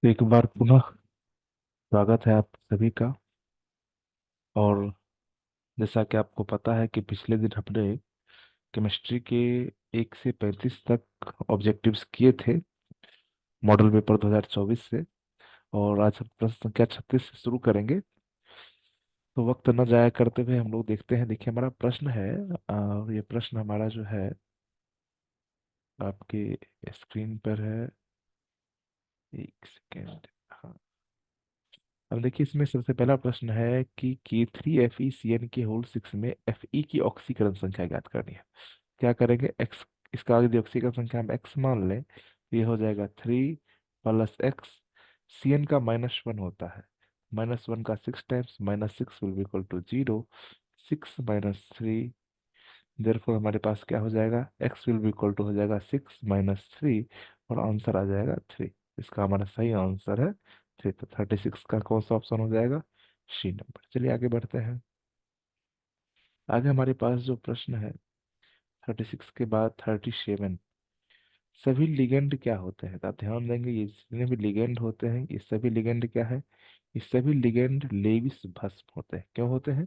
एक बार पुनः स्वागत है आप सभी का। और जैसा कि आपको पता है कि पिछले दिन हमने केमिस्ट्री के 1 से 35 तक ऑब्जेक्टिव्स किए थे मॉडल पेपर 2024 से। और आज हम प्रश्न संख्या 36 से शुरू करेंगे। तो वक्त न जाया करते हुए हम लोग देखते हैं। देखिए हमारा प्रश्न है, ये प्रश्न हमारा जो है आपके स्क्रीन पर है। एक सेकेंड। हाँ, अब देखिए इसमें सबसे पहला प्रश्न है कि K3FeCN के होल सिक्स में Fe की ऑक्सीकरण संख्या ज्ञात करनी है। क्या करेंगे, एक्स, इसका आगे यदि ऑक्सीकरण संख्या हम एक्स मान लें तो ये हो जाएगा 3 + x। Cn का -1 होता है, -1 का 6 times, -6 will be equal to 0। 6 - 3, therefore हमारे पास क्या हो जाएगा, x will be equal to हो जाएगा 6 - 3 और आंसर आ जाएगा 3। इसका हमारा सही आंसर है 3। तो 36 का कौन सा ऑप्शन हो जाएगा, सी नंबर। चलिए आगे बढ़ते हैं। आगे हमारे पास जो प्रश्न है 36 के बाद 37, सभी लिगेंड क्या होते हैं। तो आप ध्यान देंगे ये जितने भी लिगेंड होते हैं ये सभी लिगेंड क्या है, ये सभी लिगेंड लेविस भस्म होते हैं। क्यों होते हैं,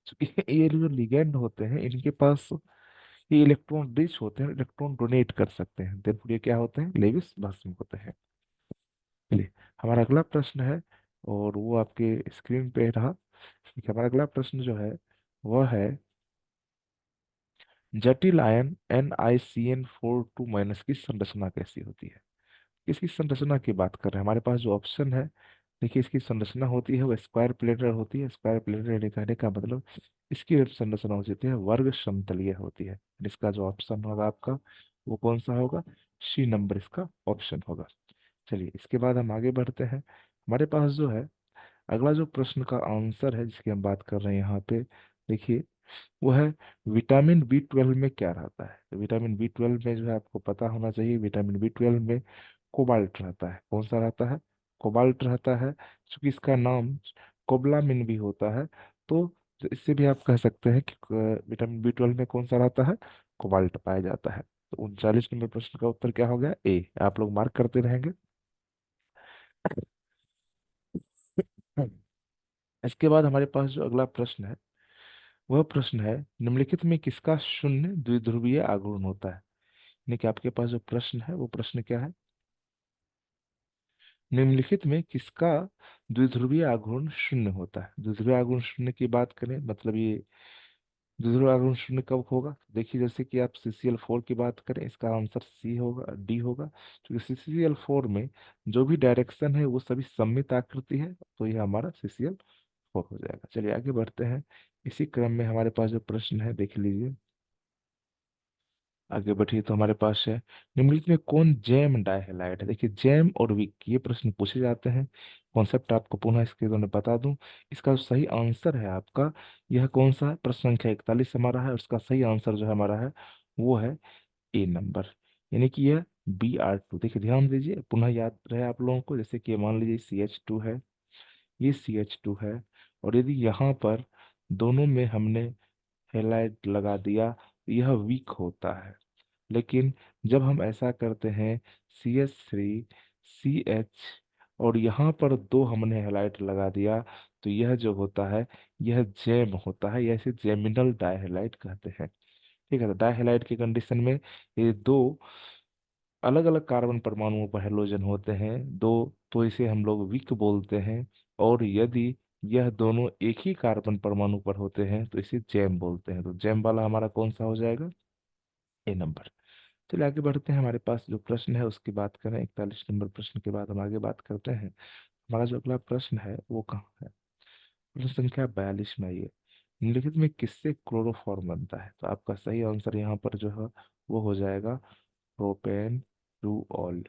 क्योंकि ये जो लिगेंड होते हैं इनके पास ये इलेक्ट्रॉन रिच होते हैं, इलेक्ट्रॉन डोनेट कर सकते हैं, देयरफॉर ये क्या होते हैं, लेविस भस्म होते हैं। चलिए हमारा अगला प्रश्न है और वो आपके स्क्रीन पे रहा। ठीक है, हमारा अगला प्रश्न जो है वह है जटिल आयन NiCN4 2- की संरचना कैसी होती है। इसकी संरचना की बात कर रहे हैं। हमारे पास जो ऑप्शन है, देखिए इसकी संरचना होती है वो स्क्वायर प्लेटर होती है। स्क्वायर प्लेटर कहने का मतलब इसकी संरचना होती है वर्ग समतलीय होती है। इसका जो ऑप्शन होगा आपका वो कौन सा होगा, सी नंबर इसका ऑप्शन होगा। चलिए इसके बाद हम आगे बढ़ते हैं। हमारे पास जो है अगला जो प्रश्न का आंसर है जिसकी हम बात कर रहे हैं यहाँ पे, देखिए वो है विटामिन B12 में क्या रहता है। तो विटामिन B12 में जो है आपको पता होना चाहिए, विटामिन B12 में कोबाल्ट रहता है। कौन सा रहता है, कोबाल्ट रहता है। क्योंकि इसका नाम कोबलामिन भी होता है, तो इससे भी आप कह सकते हैं कि विटामिन B12 में कौन सा रहता है, कोबाल्ट पाया जाता है। तो 39 नंबर प्रश्न का उत्तर क्या हो गया, ए। आप लोग मार्क करते रहेंगे। इसके बाद हमारे पास जो अगला प्रश्न है वह प्रश्न है, निम्नलिखित में किसका शून्य द्विध्रुवीय आघूर्ण होता है। यानी कि आपके पास जो प्रश्न है वो प्रश्न क्या है, निम्नलिखित में किसका द्विध्रुवीय आघूर्ण शून्य होता है। द्विध्रुवीय आघूर्ण शून्य की बात करें मतलब ये द्विध्रुवीय आघूर्ण शून्य कब होगा, देखिए जैसे कि आप CCl4 की बात करें इसका आंसर सी होगा, डी होगा। क्योंकि CCl4 में जो भी डायरेक्शन है वो सभी सममित आकृति है, तो ये हमारा CCl4 हो जाएगा। चलिए आगे बढ़ते हैं। इसी क्रम में हमारे पास जो प्रश्न है देख लीजिए, आगे बढ़िए। तो हमारे पास है, निम्नलिखित में कौन जैम डाइहैलाइड है। देखिए जैम और विक ये प्रश्न पूछे जाते हैं। कॉन्सेप्ट आपको पुनः इसके बारे में बता दूं, इसका जो सही आंसर है आपका यह कौन सा है, प्रश्न संख्या 41 हमारा है और इसका सही आंसर जो है हमारा है वो है ए नंबर, यानी कि यह Br2। देखिए ध्यान दीजिए, पुनः याद रहे आप लोगों को, जैसे कि मान लीजिए CH2 है, ये CH2 है, और यदि यहाँ पर दोनों में हमने हेलाइड लगा दिया तो यह वीक होता है। लेकिन जब हम ऐसा करते हैं CH3CH और यहाँ पर दो हमने हेलाइड लगा दिया तो यह जो होता है यह जैम होता है, या इसे जेमिनल डाइहेलाइड कहते हैं। ठीक है, तो डाइहेलाइड की कंडीशन में ये दो अलग अलग कार्बन परमाणुओं पर हेलोजन होते हैं दो, तो इसे हम लोग विक बोलते हैं। और यदि यह दोनों एक ही कार्बन परमाणु पर होते हैं तो इसे जैम बोलते हैं। तो जैम वाला हमारा कौन सा हो जाएगा, ए नंबर। चलिए आगे बढ़ते हैं। हमारे पास जो प्रश्न है उसकी बात करें, 41 नंबर प्रश्न के बाद हम आगे बात करते हैं। हमारा जो अगला प्रश्न है वो कहाँ है, प्रश्न संख्या 42 में आइए। निम्नलिखित में किससे क्लोरोफॉर्म बनता है। तो आपका सही आंसर यहाँ पर जो है वो हो जाएगा propane two all.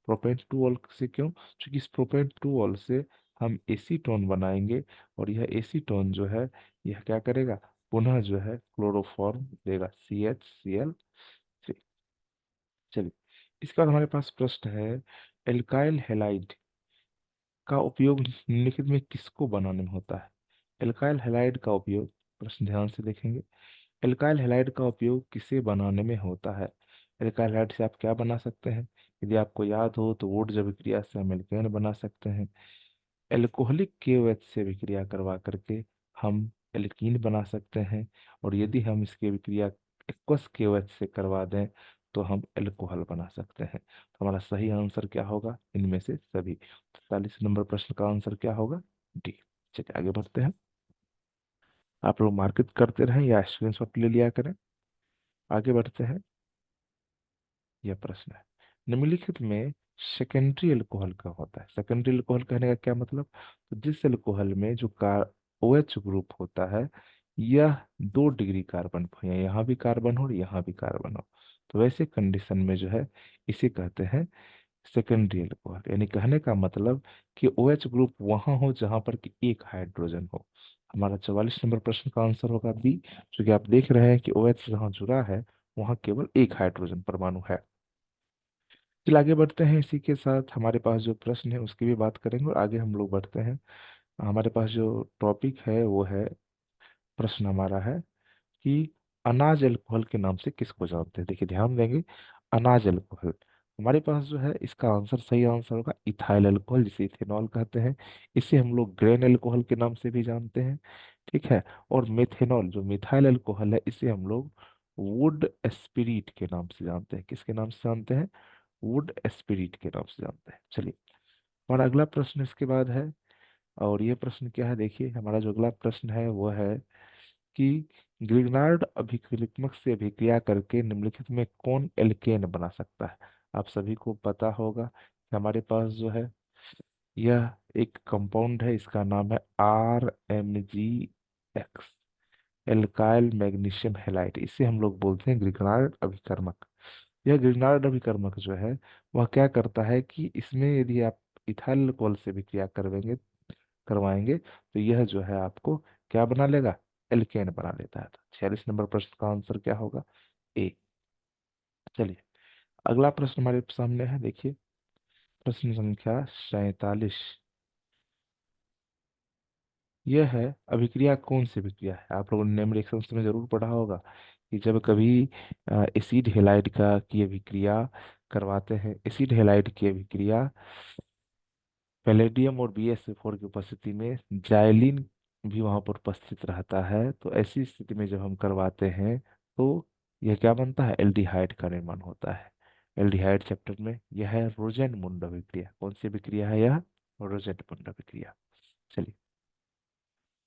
Propane two all से क्यों, क्योंकि इस प्रोपेन टू ऑल से हम एसीटोन बनाएंगे और यह एसीटोन जो है यह क्या करेगा, पुनः जो है क्लोरोफॉर्म देगा, CH Cl3। चलिए इसके बाद हमारे पास प्रश्न है, एल्काइल हैलाइड का उपयोग निम्नलिखित में किसको बनाने में होता है। एल्काइल हैलाइड का उपयोग, प्रश्न ध्यान से देखेंगे, एल्काइल हैलाइड का उपयोग किसे बनाने में होता है। एल्काइल हाइड से आप क्या बना सकते हैं? यदि आपको याद हो तो वुड जब क्रिया से हम एल्केन बना सकते हैं। एल्कोहलिक KOH से विक्रिया करवा करके हम एल्कीन बना सकते हैं। और यदि हम इसकी विक्रिया एक्वस KOH से करवा दें तो हम एल्कोहल बना सकते हैं। तो हमारा सही आंसर क्या होगा इनमें से सभी? 40 नंबर प्रश्न का आंसर क्या होगा? डी। चलिए आगे बढ़ते हैं। आप लोग मार्कित करते रहें या स्क्रीनशॉट ले लिया करें। आगे बढ़ते हैं। यह प्रश्न है, निम्नलिखित में सेकेंडरी अल्कोहल का होता है। सेकेंडरी अल्कोहल कहने का क्या मतलब? तो जिस अल्कोहल में जो कार OH ग्रुप होता है, यह 2 डिग्री कार्बन या यहाँ भी कार्बन हो और यहाँ भी कार्बन हो, तो वैसे कंडीशन में जो है इसे कहते हैं सेकेंडरी अल्कोहल। यानी कहने का मतलब कि OH ग्रुप वहां हो जहां पर कि एक हाइड्रोजन हो। हमारा 44 नंबर प्रश्न का आंसर होगा बी, क्योंकि आप देख रहे हैं कि OH जहां जुड़ा है वहां केवल एक हाइड्रोजन परमाणु है। चलिए आगे बढ़ते हैं। इसी के साथ हमारे पास जो प्रश्न है उसकी भी बात करेंगे और आगे हम लोग बढ़ते हैं। हमारे पास जो टॉपिक है वो है, प्रश्न हमारा है कि अनाज अल्कोहल के नाम से किसको जानते हैं। देखिए ध्यान देंगे, अनाज अल्कोहल। हमारे पास जो है इसका आंसर, सही आंसर होगा इथाइल अल्कोहल, जिसे इथेनॉल कहते हैं। इसे हम लोग ग्रेन अल्कोहल के नाम से भी जानते हैं। ठीक है। और मेथेनॉल जो मिथाइल अल्कोहल है, इसे हम लोग वुड एस्पिरिट के नाम से जानते हैं। किसके नाम से जानते हैं? वुड एस्पिरिट के नाम से जानते हैं। चलिए हमारा अगला प्रश्न इसके बाद है। और ये प्रश्न क्या है, देखिए हमारा जो अगला प्रश्न है वो है कि ग्रिग्नार्ड अभिक्रियात्मक से अभिक्रिया करके निम्नलिखित में कौन एल्केन बना सकता है? आप सभी को पता होगा कि हमारे पास जो है यह एक कंपाउंड है, इसका नाम है RMgX, एल्काइल मैग्नीशियम हैलाइड। इसे हम लोग बोलते हैं ग्रिग्नार्ड अभिकर्मक। यह ग्रिग्नार्ड अभिकर्मक जो है वह क्या करता है कि इसमें यदि आप इथाइल अल्कोहल से भी क्रिया करवाएंगे करवाएंगे तो यह जो है आपको क्या बना लेगा? एल्केन बना लेता है। तो 46 नंबर प्रश्न का आंसर क्या होगा? ए। चलिए अगला प्रश्न हमारे सामने है, देखिए प्रश्न संख्या 47। यह है, अभिक्रिया कौन सी अभिक्रिया है? आप लोगों ने नेम रिएक्शंस में जरूर पढ़ा होगा कि जब कभी एसिड हेलाइड का की अभिक्रिया करवाते हैं, एसिड हेलाइड की अभिक्रिया पैलेडियम और BsO4 की उपस्थिति में जाइलिन भी वहां पर उपस्थित रहता है, तो ऐसी स्थिति में जब हम करवाते हैं तो यह क्या बनता है? एल्डिहाइड का निर्माण होता है। एल्डिहाइड चैप्टर में यह है रोजेनमुंड अभिक्रिया। कौन सी अभिक्रिया है यह? रोजेनमुंड अभिक्रिया। चलिए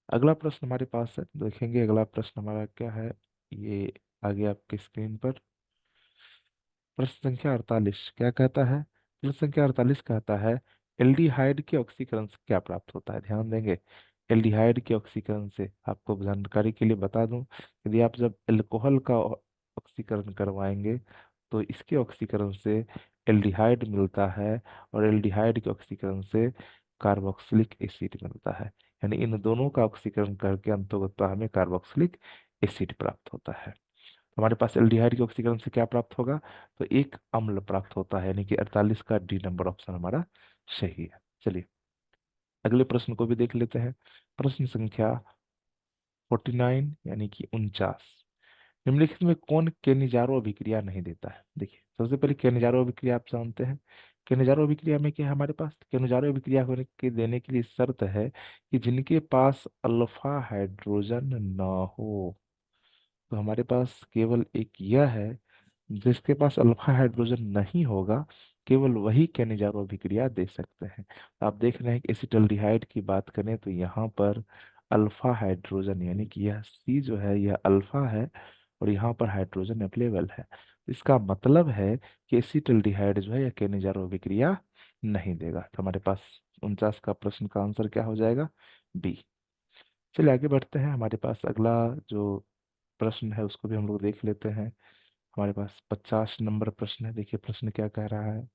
अगला प्रश्न हमारे पास है, देखेंगे अगला प्रश्न हमारा क्या है। ये आगे आपके स्क्रीन पर प्रश्न संख्या 48 क्या कहता है? प्रश्न संख्या 48 कहता है, एल्डिहाइड के ऑक्सीकरण से क्या प्राप्त होता है? ध्यान देंगे, एल्डिहाइड के ऑक्सीकरण से आपको जानकारी के लिए बता दूं, यदि आप जब अल्कोहल का ऑक्सीकरण करवाएंगे तो इसके ऑक्सीकरण से एल्डिहाइड मिलता है, और एल्डिहाइड के ऑक्सीकरण से कार्बोक्सिलिक एसिड मिलता है। यानी इन दोनों का ऑक्सीकरण करके अंततः हमें कार्बोक्सिलिक एसिड प्राप्त होता है। हमारे पास एल्डिहाइड के ऑक्सीकरण से क्या प्राप्त होगा? तो एक अम्ल प्राप्त होता है, यानी कि 48 का डी नंबर ऑप्शन हमारा सही है। चलिए अगले प्रश्न को भी देख लेते हैं। प्रश्न संख्या 49 यानी कि 49। निम्नलिखित में कौन केनिजारो अभिक्रिया नहीं देता है? देखिए सबसे पहले केनिजारो अभिक्रिया आप जानते हैं। केनिजारो अभिक्रिया में क्या है हमारे पास? केनिजारो अभिक्रिया होने के देने के लिए शर्त है कि जिनके पास अल्फा हाइड्रोजन ना हो। तो हमारे पास केवल एक यह है, जिसके पास अल्फा हाइड्रोजन नहीं होगा केवल वही केनिजारो अभिक्रिया दे सकते हैं। तो आप देख रहे हैं कि एसिटल्डिहाइड की बात करें तो यहाँ पर अल्फा हाइड्रोजन, यानी कि यह सी जो है यह अल्फा है और यहाँ पर हाइड्रोजन अवेलेबल है। इसका मतलब है कि एसिटल्डिहाइड जो है यह केनिजारो अभिक्रिया नहीं देगा। तो हमारे पास 49 का प्रश्न का आंसर क्या हो जाएगा? बी। चलिए आगे बढ़ते हैं। हमारे पास अगला जो प्रश्न है उसको भी हम लोग देख लेते हैं। हमारे पास 50 नंबर प्रश्न है। देखिए प्रश्न क्या कह रहा है।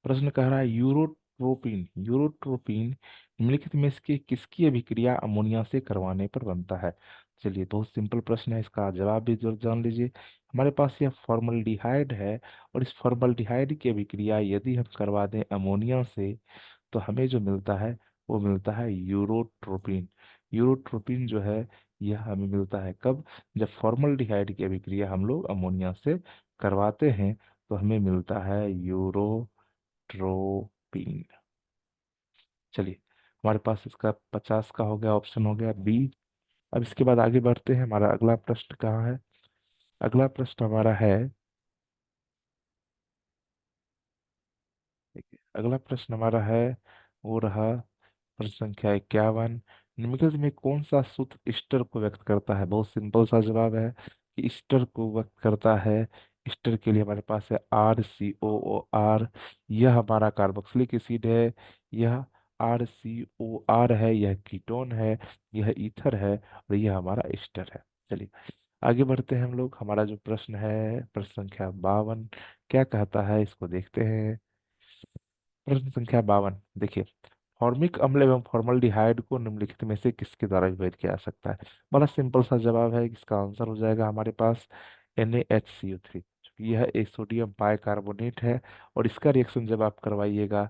प्रश्न कह रहा है, यूरोट्रोपिन यूरोट्रोपिन निम्नलिखित में इसकी किसकी अभिक्रिया अमोनिया से करवाने पर बनता है? चलिए बहुत सिंपल प्रश्न है, इसका जवाब भी जरूर जान लीजिए। हमारे पास यह फॉर्मल्डिहाइड है, और इस फॉर्मल्डिहाइड की अभिक्रिया यदि हम करवा दें अमोनिया से तो हमें जो मिलता है वो मिलता है यूरोट्रोपिन। यूरोट्रोपिन जो है यह हमें मिलता है कब? जब फॉर्मल्डिहाइड की अभिक्रिया हम लोग अमोनिया से करवाते हैं तो हमें मिलता है यूरोट्रोपिन। चलिए, हमारे पास इसका 50 का हो गया, ऑप्शन हो गया बी। अब इसके बाद आगे बढ़ते हैं, हमारा अगला प्रश्न कहाँ है? अगला प्रश्न हमारा है, देखिए अगला प्रश्न हमारा है, वो रहा प्रश्न संख्या 51। निम्नलिखित में कौन सा सूत्र ईस्टर को व्यक्त करता है? बहुत सिंपल सा जवाब है कि ईस्टर को व्यक्त करता है। ईस्टर के लिए हमारे पास है RCOOR। यह हमारा कार्बोक्सिलिक एसिड है, यह RCOR है, यह कीटोन है, यह ईथर है, और यह हमारा ईस्टर है। चलिए आगे बढ़ते हैं हम लोग। हमारा जो प्रश्न है, प्रश्न संख्या 52, क्या कहता है इसको देखते हैं। प्रश्न संख्या 52, देखिए, फॉर्मिक अम्ल एवं फॉर्मल्डिहाइड को निम्नलिखित में से किसके द्वारा विभेद किया जा सकता है? बड़ा सिंपल सा जवाब है, इसका आंसर हो जाएगा हमारे पास NaHCO3, क्योंकि यह एक सोडियम बाइकार्बोनेट है। और इसका रिएक्शन जब आप करवाइएगा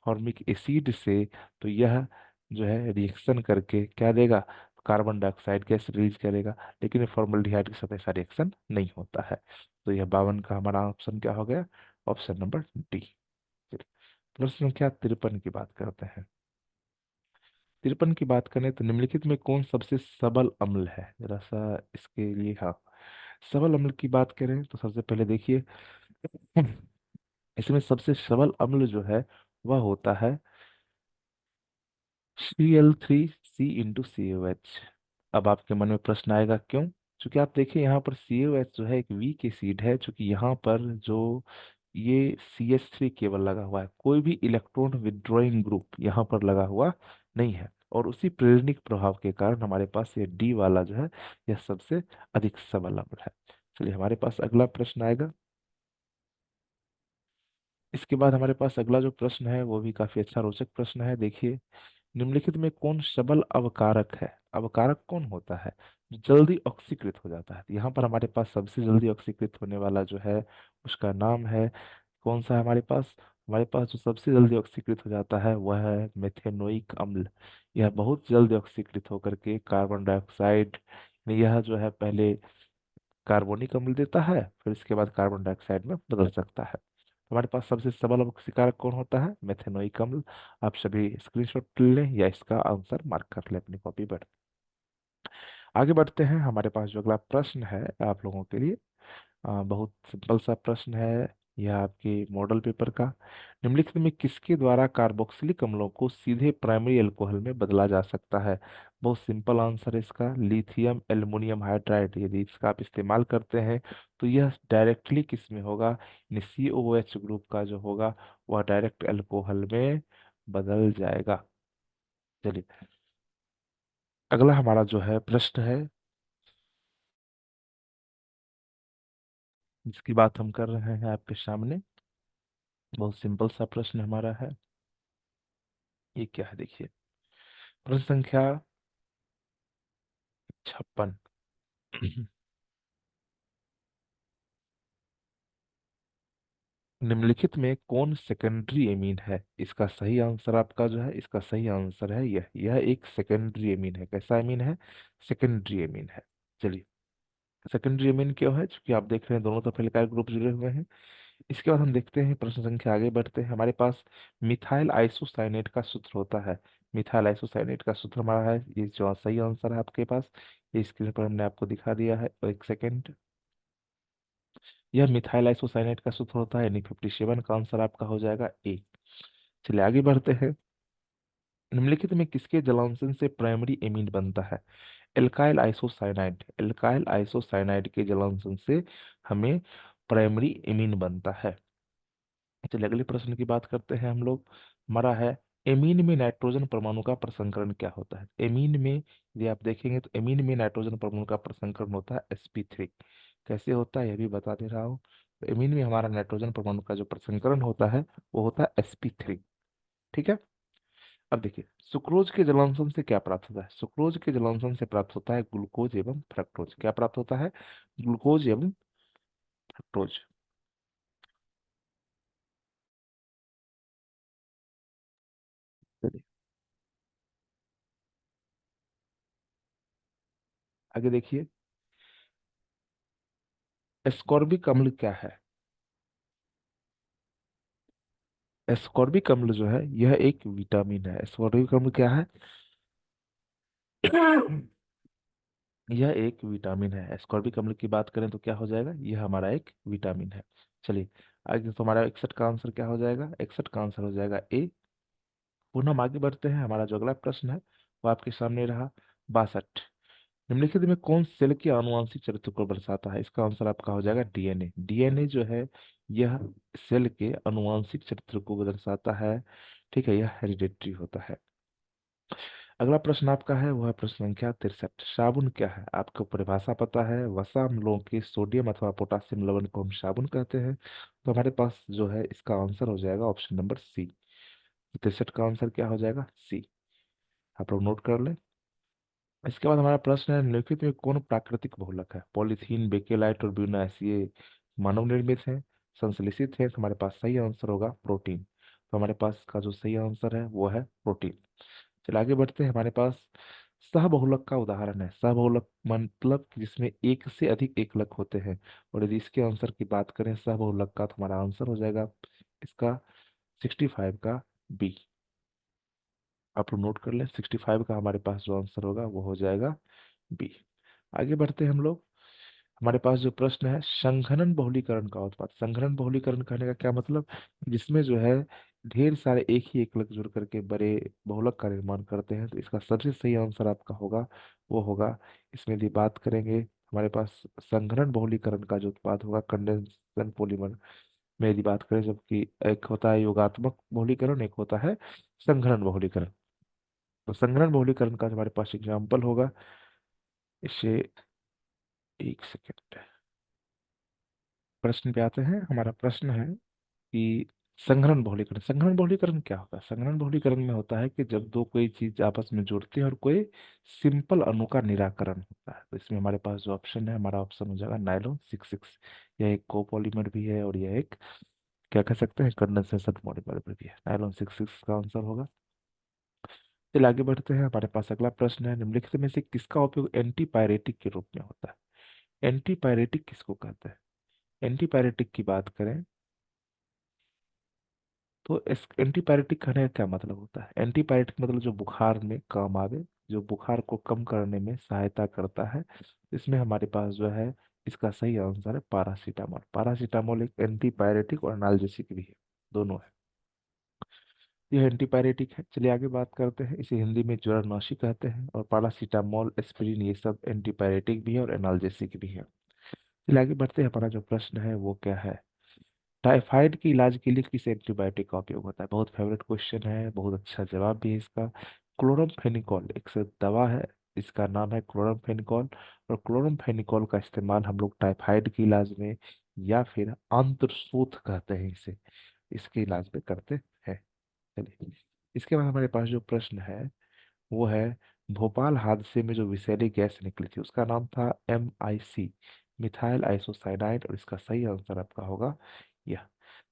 फॉर्मिक एसिड से, तो यह जो है रिएक्शन करके क्या देगा? कार्बन डाइऑक्साइड गैस रिलीज करेगा। लेकिन ये फॉर्मल्डिहाइड के साथ ऐसा रिएक्शन नहीं होता है। तो यह 52 का हमारा ऑप्शन क्या हो गया? Option number D. प्रश्न संख्या 53 की बात करते हैं। 53 की बात करें तो निम्नलिखित में कौन सबसे सबल अम्ल है? जरा सा इसके लिए, हाँ, सबल अम्ल की बात करें तो सबसे पहले देखिए, इसमें सबसे सबल अम्ल जो है वह होता है Cl3C/COH। अब आपके मन में प्रश्न आएगा क्यों? क्योंकि आप देखिए यहाँ पर COH जो है एक वीक एसिड है, क्योंकि यहाँ पर जो ये CH3 केवल लगा हुआ है, कोई भी इलेक्ट्रॉन विड्रॉइंग ग्रुप यहाँ पर लगा हुआ नहीं है। और उसी प्रेरणिक प्रभाव के कारण हमारे पास ये डी वाला जो है, यह सबसे अधिक सबल अम्ल है। चलिए हमारे पास अगला प्रश्न आएगा। इसके बाद हमारे पास अगला जो प्रश्न है वो भी काफी अच्छा रोचक प्रश्न है। देखिए, निम्नलिखित में कौन सबल अवकारक है? अवकारक कौन होता है जो जल्दी ऑक्सीकृत हो जाता है? तो यहाँ पर हमारे पास सबसे जल्दी ऑक्सीकृत होने वाला जो है, उसका नाम है, कौन सा है हमारे पास? हमारे पास जो सबसे जल्दी ऑक्सीकृत हो जाता है वह है मेथेनोइक अम्ल। यह बहुत जल्दी ऑक्सीकृत होकर के कार्बन डाइऑक्साइड, यह जो है पहले कार्बोनिक अम्ल देता है, फिर इसके बाद कार्बन डाइऑक्साइड में बदल सकता है। हमारे पास सबसे सबल अवक्षीकारक कौन होता है? मेथेनोइक अम्ल। आप सभी स्क्रीनशॉट लें या इसका आंसर मार्क कर लें अपनी कॉपी पर। आगे बढ़ते हैं, हमारे पास जो अगला प्रश्न है आप लोगों के लिए, बहुत सिंपल सा प्रश्न है, यह आपके मॉडल पेपर का। निम्नलिखित में किसके द्वारा कार्बोक्सिलिक अम्लों को सीधे प्राइमरी अल्कोहल में बदला जा सकता है? बहुत सिंपल आंसर है इसका, लिथियम एल्युमिनियम हाइड्राइड। यदि इसका आप इस्तेमाल करते हैं तो यह डायरेक्टली किस में होगा? यानी COOH ग्रुप का जो होगा वह डायरेक्ट अल्कोहल में बदल जाएगा। चलिए अगला हमारा जो है प्रश्न है, जिसकी बात हम कर रहे हैं आपके सामने, बहुत सिंपल सा प्रश्न हमारा है। ये क्या है देखिए, प्रश्न संख्या 56। निम्नलिखित में कौन सेकेंडरी एमीन है? इसका सही आंसर आपका जो है, इसका सही आंसर है यह एक सेकेंडरी एमीन है। कैसा एमीन है? सेकेंडरी एमीन है। चलिए, सेकेंडरी एमीन क्यों है? क्योंकि आप देख रहे हैं दोनों तरफ एल्काइल ग्रुप जुड़े हुए हैं। इसके बाद हम देखते हैं प्रश्न संख्या, आगे बढ़ते हैं। हमारे पास मिथाइल आइसोसाइनेट का सूत्र होता है। मिथाइल आइसोसाइनेट का सूत्र हमारा है, ये जो सही आंसर है आपके पास, ये स्क्रीन पर हमने आपको दिखा दिया है, एक सेकेंड। यह मिथाइल आइसोसाइनेट का सूत्र होता है, यानी 57 का आंसर आपका हो जाएगा ए। चलिए आगे बढ़ते हैं। निम्नलिखित में किसके जलांशन से प्राइमरी एमीन बनता है? Alkyl isocyanide. एल्काइल आइसोसाइनाइड के जलांशन से हमें प्राइमरी एमीन बनता है। चलिए अगले प्रश्न की बात करते हैं हम लोग। हमारा है, एमीन में नाइट्रोजन परमाणु का प्रसंकरण क्या होता है? एमीन में यदि आप देखेंगे तो एमीन में नाइट्रोजन परमाणु का प्रसंकरण होता है sp3। कैसे होता है यह भी बता दे रहा हूँ। तो एमीन में हमारा नाइट्रोजन परमाणु का जो प्रसंकरण होता है वो होता है sp3। ठीक है। अब देखिए, सुक्रोज के जलांशन से क्या प्राप्त होता है? सुक्रोज के जलांशन से प्राप्त होता है ग्लूकोज एवं फ्रक्टोज। क्या प्राप्त होता है? ग्लूकोज एवं फ्रक्टोज। चलिए आगे देखिए, एस्कॉर्बिक अम्ल क्या है? एस्कॉर्बिक अम्ल जो है यह एक विटामिन है। एस्कॉर्बिक अम्ल क्या है? यह एक विटामिन है। एस्कॉर्बिक अम्ल की बात करें तो क्या हो जाएगा, यह हमारा एक विटामिन है। चलिए आगे, तो हमारा 61 का आंसर क्या हो जाएगा? 61 का आंसर हो जाएगा ए। पुनः हम आगे बढ़ते हैं। हमारा जो अगला प्रश्न है वो आपके सामने रहा। 62, निम्नलिखित में कौन सेल के आनुवंशिक चरित्र को दर्शाता है? इसका आंसर आपका हो जाएगा डीएनए। डीएनए जो है यह सेल के आनुवंशिक चरित्र को दर्शाता है। ठीक है, यह हेरिडेटरी होता है। अगला प्रश्न आपका है वह प्रश्न संख्या 63। साबुन क्या है? आपको परिभाषा पता है, वसा अम्लों के सोडियम अथवा पोटासियम लवण को हम साबुन कहते हैं। तो हमारे पास जो है इसका आंसर हो जाएगा ऑप्शन नंबर सी। 63 का आंसर क्या हो जाएगा? सी। आप लोग नोट कर लें। इसके बाद हमारा प्रश्न है, निम्नलिखित में कौन प्राकृतिक बहुलक है? पॉलीथीन, बेकेलाइट और ब्यूनाएसिए मानव निर्मित है, संश्लेषित है। तो हमारे पास सही आंसर होगा प्रोटीन। तो हमारे पास इसका जो सही आंसर है वो है प्रोटीन। चलिए आगे बढ़ते हैं। हमारे पास सहबहुलक का उदाहरण है। सहबहुलक मतलब कि जिसमें एक से अधिक एकलक होते हैं। और यदि इसके आंसर की बात करें सहबहुलक का, तो हमारा आंसर हो जाएगा इसका 65 का बी। आप लोग नोट कर लें, 65 का हमारे पास जो आंसर होगा वो हो जाएगा बी। आगे बढ़ते हैं हम लोग। हमारे पास जो प्रश्न है, संघनन बहुलीकरण का उत्पाद। संघनन बहुलीकरण कहने का क्या मतलब? जिसमें जो है ढेर सारे एक ही एकलक जुड़ करके बड़े बहुलक का निर्माण करते हैं। तो इसका सबसे सही आंसर आपका होगा वो होगा, इसमें यदि बात करेंगे हमारे पास संघनन बहुलीकरण का जो उत्पाद होगा कंडेंसन पॉलीमर में यदि बात करें, जबकि एक होता है योगात्मक बहुलीकरण, एक होता है संघनन बहुलीकरण। तो संघनन बहुलीकरण का जो हमारे पास एग्जाम्पल होगा, इसे एक सेकेंड, प्रश्न पे आते हैं। हमारा प्रश्न है कि संघनन बहुलीकरण, संघनन बहुलीकरण क्या होता है? संघनन बहुलीकरण में होता है कि जब दो कोई चीज आपस में जुड़ती है और कोई सिंपल अणु का निराकरण होता है। तो इसमें हमारे पास जो ऑप्शन है, हमारा ऑप्शन हो जाएगा नायलॉन 66। यह एक कोपॉलीमर भी है और यह एक क्या कह सकते हैं कंडेंसेशन पॉलीमर भी है। नायलॉन 66 का आंसर होगा। चलिए आगे बढ़ते हैं। हमारे पास अगला प्रश्न है, निम्नलिखित में से किसका उपयोग एंटीपायरेटिक के रूप में होता है? एंटीपायरेटिक किसको कहते हैं? एंटीपायरेटिक की बात करें तो इस एंटीपायरेटिक कहने का क्या मतलब होता है? एंटीपायरेटिक मतलब जो बुखार में काम आवे, जो बुखार को कम करने में सहायता करता है। इसमें हमारे पास जो है इसका सही आंसर है पारासीटामोल। पारासीटामोल एक एंटीपायरेटिक और एनाल्जेसिक भी है, दोनों है। यह एंटीपायरेटिक है। चलिए आगे बात करते हैं। इसे हिंदी में ज्वरनाशी कहते हैं। और पारासीटामोल, एस्पिरिन ये सब एंटीपायरेटिक भी है और एनाल्जेसिक भी है। चलिए आगे बढ़ते हैं। हमारा जो प्रश्न है वो क्या है? टाइफाइड के इलाज के लिए किस एंटीबायोटिक का उपयोग होता है? बहुत फेवरेट क्वेश्चन है, बहुत अच्छा जवाब भी है इसका। क्लोरमफेनिकॉल एक से दवा है, इसका नाम है क्लोरमफेनिकॉल। और क्लोरमफेनिकॉल का इस्तेमाल हम लोग टाइफाइड के इलाज में या फिर आंत्रशोथ कहते हैं इसे, इसके इलाज में करते हैं। चलिए इसके बाद हमारे पास जो प्रश्न है वो है, भोपाल हादसे में जो विषैली गैस निकली थी उसका नाम था MIC, मिथाइल आइसोसाइनाइड। और इसका सही आंसर आपका होगा यह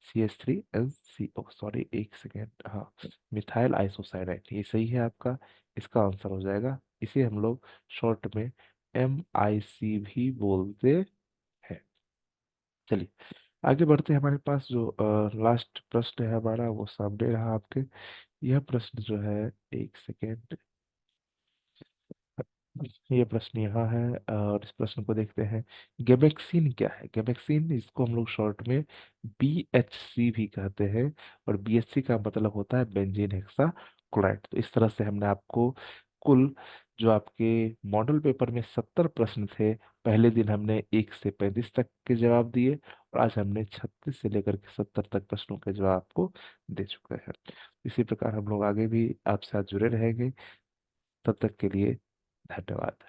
CH3NCO, सॉरी एक सेकेंड, हाँ मिथाइल आइसोसाइनाइड ये सही है आपका। इसका आंसर हो जाएगा, इसे हम लोग शॉर्ट में MIC भी बोलते हैं। चलिए आगे बढ़ते हैं। हमारे पास जो लास्ट प्रश्न है हमारा वो सामने रहा आपके। यह प्रश्न जो है, एक सेकेंड, ये प्रश्न यहाँ है और इस प्रश्न को देखते हैं। गेबेक्सिन क्या है? गेबेक्सिन इसको हम लोग शॉर्ट में BHC भी कहते हैं। और BHC का मतलब होता है बेंजीन हेक्सा क्लोराइड। तो इस तरह से हमने आपको कुल जो आपके मॉडल पेपर में 70 प्रश्न थे, पहले दिन हमने 1 से 35 तक के जवाब दिए और आज हमने 36 से लेकर के 70 तक प्रश्नों के जवाब आपको दे चुके हैं। इसी प्रकार हम लोग आगे भी आपसे साथ जुड़े रहेंगे। तब तक के लिए धन्यवाद।